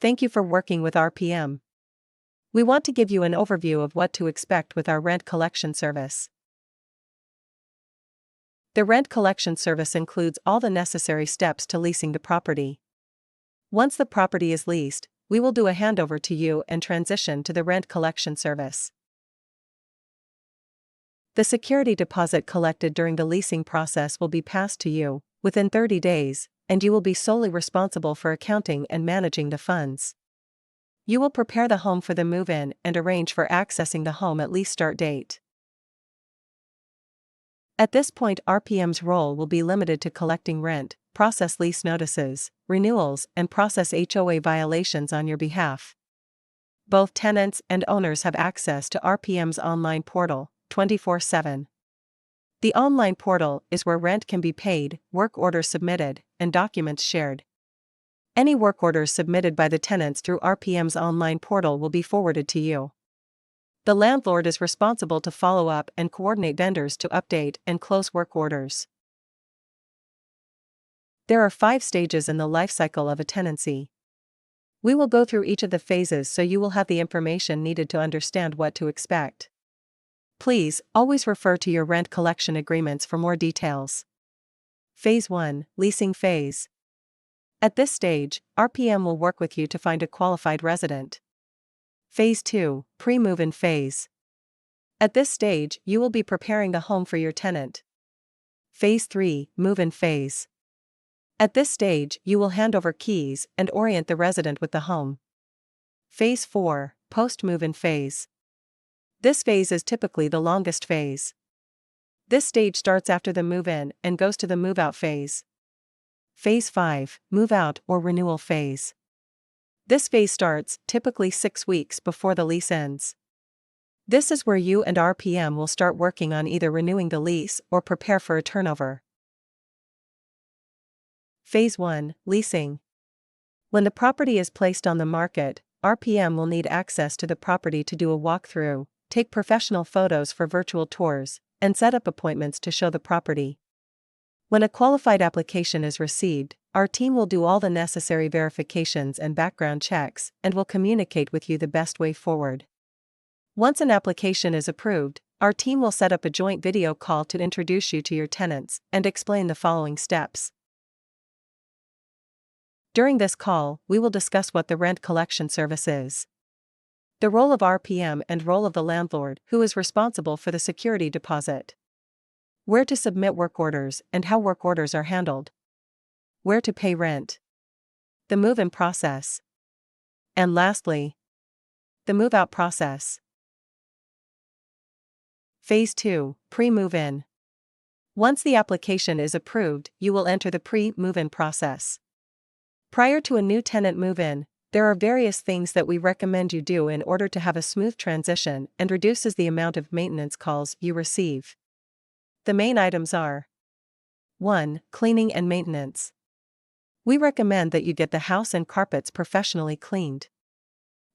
Thank you for working with RPM. We want to give you an overview of what to expect with our rent collection service. The rent collection service includes all the necessary steps to leasing the property. Once the property is leased, we will do a handover to you and transition to the rent collection service. The security deposit collected during the leasing process will be passed to you within 30 days, and you will be solely responsible for accounting and managing the funds. You will prepare the home for the move-in and arrange for accessing the home at lease start date. At this point, RPM's role will be limited to collecting rent, process lease notices, renewals, and process HOA violations on your behalf. Both tenants and owners have access to RPM's online portal, 24/7. The online portal is where rent can be paid, work orders submitted, and documents shared. Any work orders submitted by the tenants through RPM's online portal will be forwarded to you. The landlord is responsible to follow up and coordinate vendors to update and close work orders. There are 5 stages in the life cycle of a tenancy. We will go through each of the phases so you will have the information needed to understand what to expect. Please always refer to your rent collection agreements for more details. Phase 1, Leasing Phase. At this stage, RPM will work with you to find a qualified resident. Phase 2, Pre-move-in Phase. At this stage, you will be preparing the home for your tenant. Phase 3, Move-in Phase. At this stage, you will hand over keys and orient the resident with the home. Phase 4, Post-move-in Phase. This phase is typically the longest phase. This stage starts after the move-in and goes to the move-out phase. Phase 5, Move-out or Renewal Phase. This phase starts, typically 6 weeks before the lease ends. This is where you and RPM will start working on either renewing the lease or prepare for a turnover. Phase 1, Leasing. When the property is placed on the market, RPM will need access to the property to do a walkthrough, take professional photos for virtual tours, and set up appointments to show the property. When a qualified application is received, our team will do all the necessary verifications and background checks and will communicate with you the best way forward. Once an application is approved, our team will set up a joint video call to introduce you to your tenants and explain the following steps. During this call, we will discuss what the rent collection service is, the role of RPM and role of the landlord, who is responsible for the security deposit, where to submit work orders and how work orders are handled, where to pay rent, the move-in process, and lastly, the move-out process. Phase 2, Pre-move-in. Once the application is approved, you will enter the pre-move-in process. Prior to a new tenant move-in, there are various things that we recommend you do in order to have a smooth transition and reduces the amount of maintenance calls you receive. The main items are: 1. Cleaning and maintenance. We recommend that you get the house and carpets professionally cleaned.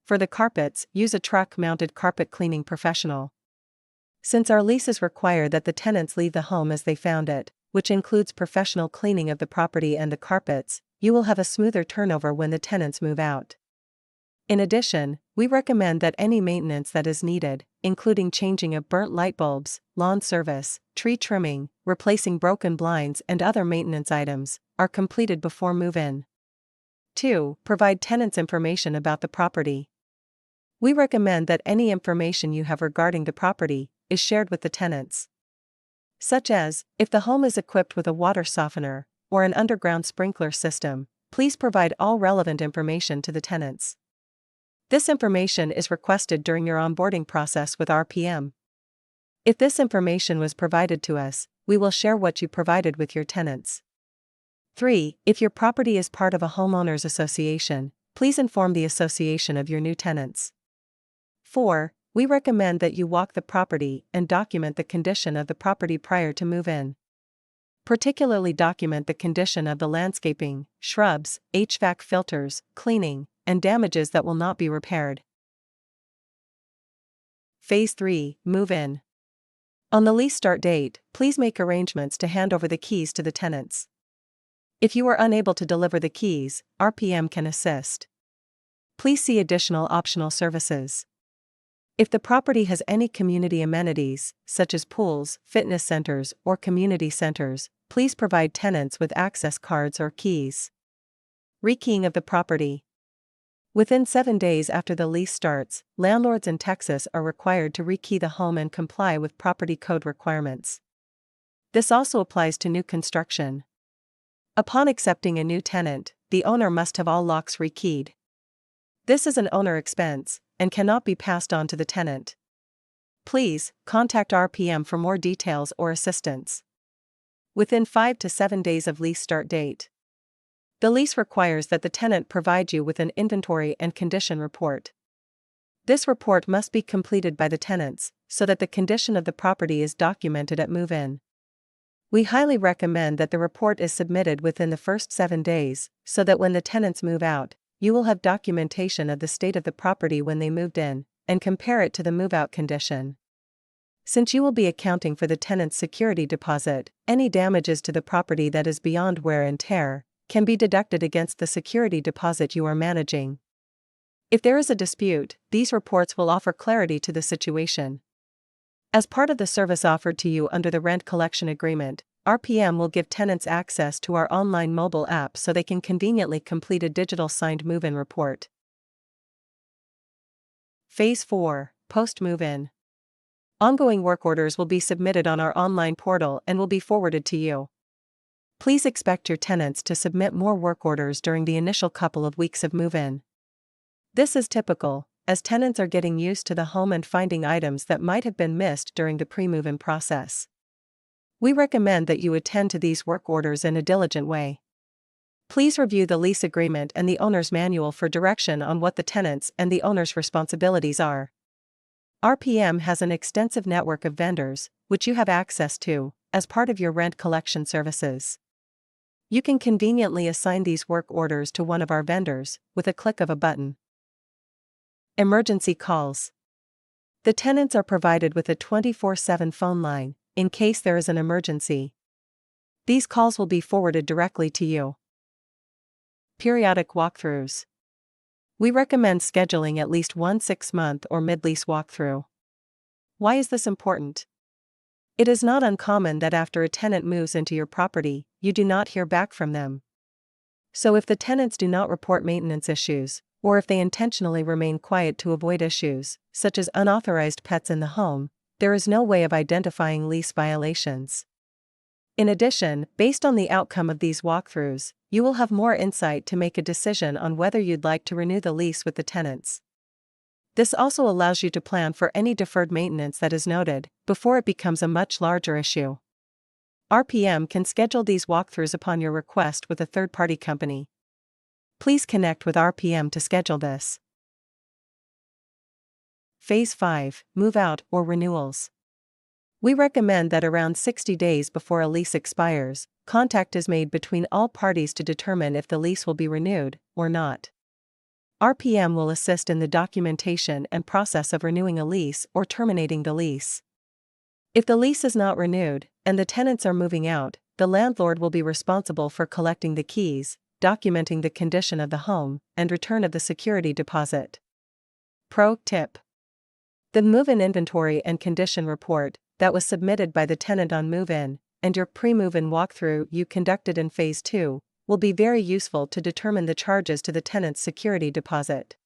For the carpets, use a truck-mounted carpet cleaning professional. Since our leases require that the tenants leave the home as they found it, which includes professional cleaning of the property and the carpets, you will have a smoother turnover when the tenants move out. In addition, we recommend that any maintenance that is needed, including changing of burnt light bulbs, lawn service, tree trimming, replacing broken blinds and other maintenance items, are completed before move-in. 2. Provide tenants information about the property. We recommend that any information you have regarding the property is shared with the tenants, such as, if the home is equipped with a water softener or an underground sprinkler system, please provide all relevant information to the tenants. This information is requested during your onboarding process with RPM. If this information was provided to us, we will share what you provided with your tenants. 3. If your property is part of a homeowners association, please inform the association of your new tenants. 4. We recommend that you walk the property and document the condition of the property prior to move-in. Particularly document the condition of the landscaping, shrubs, HVAC filters, cleaning, and damages that will not be repaired. Phase 3, Move-in. On the lease start date, please make arrangements to hand over the keys to the tenants. If you are unable to deliver the keys, RPM can assist. Please see additional optional services. If the property has any community amenities, such as pools, fitness centers, or community centers, please provide tenants with access cards or keys. Rekeying of the property. Within 7 days after the lease starts, landlords in Texas are required to rekey the home and comply with property code requirements. This also applies to new construction. Upon accepting a new tenant, the owner must have all locks rekeyed. This is an owner expense and cannot be passed on to the tenant. Please contact RPM for more details or assistance. Within 5 to 7 days of lease start date. The lease requires that the tenant provide you with an inventory and condition report. This report must be completed by the tenants, so that the condition of the property is documented at move-in. We highly recommend that the report is submitted within the first 7 days, so that when the tenants move out, you will have documentation of the state of the property when they moved in, and compare it to the move-out condition. Since you will be accounting for the tenant's security deposit, any damages to the property that is beyond wear and tear can be deducted against the security deposit you are managing. If there is a dispute, these reports will offer clarity to the situation. As part of the service offered to you under the rent collection agreement, RPM will give tenants access to our online mobile app so they can conveniently complete a digital signed move-in report. Phase 4, Post-Move-In. Ongoing work orders will be submitted on our online portal and will be forwarded to you. Please expect your tenants to submit more work orders during the initial couple of weeks of move-in. This is typical, as tenants are getting used to the home and finding items that might have been missed during the pre-move-in process. We recommend that you attend to these work orders in a diligent way. Please review the lease agreement and the owner's manual for direction on what the tenant's and the owner's responsibilities are. RPM has an extensive network of vendors, which you have access to, as part of your rent collection services. You can conveniently assign these work orders to one of our vendors, with a click of a button. Emergency calls. The tenants are provided with a 24/7 phone line, in case there is an emergency. These calls will be forwarded directly to you. Periodic walkthroughs. We recommend scheduling at least one 6-month or mid-lease walkthrough. Why is this important? It is not uncommon that after a tenant moves into your property, you do not hear back from them. So if the tenants do not report maintenance issues, or if they intentionally remain quiet to avoid issues, such as unauthorized pets in the home, there is no way of identifying lease violations. In addition, based on the outcome of these walkthroughs, you will have more insight to make a decision on whether you'd like to renew the lease with the tenants. This also allows you to plan for any deferred maintenance that is noted, before it becomes a much larger issue. RPM can schedule these walkthroughs upon your request with a third-party company. Please connect with RPM to schedule this. Phase 5, Move Out or Renewals. We recommend that around 60 days before a lease expires, contact is made between all parties to determine if the lease will be renewed or not. RPM will assist in the documentation and process of renewing a lease or terminating the lease. If the lease is not renewed, and the tenants are moving out, the landlord will be responsible for collecting the keys, documenting the condition of the home, and return of the security deposit. Pro tip: the move-in inventory and condition report that was submitted by the tenant on move-in, and your pre-move-in walkthrough you conducted in Phase 2, will be very useful to determine the charges to the tenant's security deposit.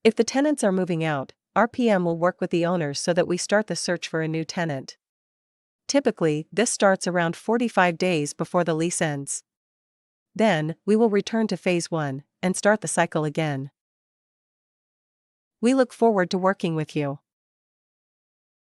If the tenants are moving out, RPM will work with the owners so that we start the search for a new tenant. Typically, this starts around 45 days before the lease ends. Then, we will return to Phase 1 and start the cycle again. We look forward to working with you.